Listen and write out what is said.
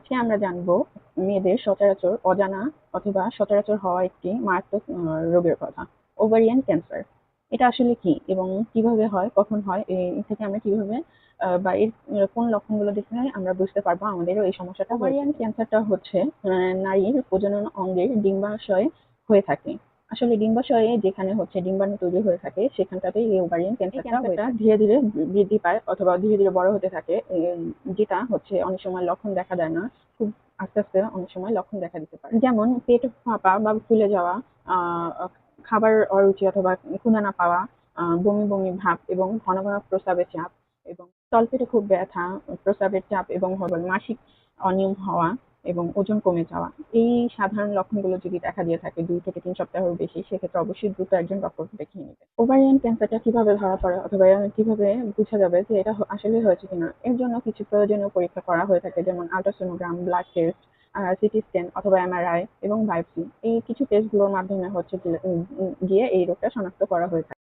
আজকে আমরা জানবো মেয়েদের সচরাচর অজানা অথবা সচরাচর হওয়া একটি মারাত্মক রোগের কথা, ওভারিয়ান ক্যান্সার। এটা আসলে কি এবং কিভাবে হয়, কখন হয়, এই থেকে আমরা কিভাবে বা এর কোন লক্ষণগুলো দেখলে আমরা বুঝতে পারবো আমাদেরও এই সমস্যাটা হয়েছে। ওভারিয়ান ক্যান্সারটা হচ্ছে নারীর প্রজনন অঙ্গের ডিম্বাশয়ে হয়ে থাকে। আসলে ডিম্বাশয়ে যেখানে হচ্ছে ডিম্বাণু তৈরি হয়ে থাকে সেখানটাতেই এই ওভারিয়ান ক্যান্সারটা ধীরে ধীরে বৃদ্ধি পায় অথবা ধীরে ধীরে বড় হতে থাকে, যেটা হচ্ছে অনেক সময় লক্ষণ দেখা দেয় না, খুব আস্তে আস্তে অনেক সময় লক্ষণ দেখা দিতে পারে, যেমন পেট ফাঁপা বা ফুলে যাওয়া, আহ খাবার অরুচি অথবা ক্ষুধা না পাওয়া, বমি বমি ভাব এবং ঘন ঘন প্রস্রাবের চাপ এবং তলপেটে খুব ব্যথা, প্রস্রাবের চাপ এবং মাসিক অনিয়ম হওয়া এবং ওজন কমে যাওয়া। এই সাধারণ লক্ষণগুলো যদি দেখা দিয়ে থাকে 2 থেকে 3 সপ্তাহের বেশি, সেক্ষেত্রে অবশ্যই দ্রুত একজন ডক্টরকে দেখিয়ে নেবে। ওভারিয়ান ক্যান্সারটা কিভাবে ধরা পড়ে অথবা কিভাবে বোঝা যাবে যে এটা আসলে হয়েছে কিনা, এর জন্য কিছু প্রয়োজনীয় পরীক্ষা করা হয়ে থাকে, যেমন ultrasonogram, blood test, CT scan অথবা এমআরআই এবং বায়োপসি। এই কিছু টেস্টগুলোর মাধ্যমে হচ্ছে গিয়ে এই রোগটা শনাক্ত করা হয়ে থাকে।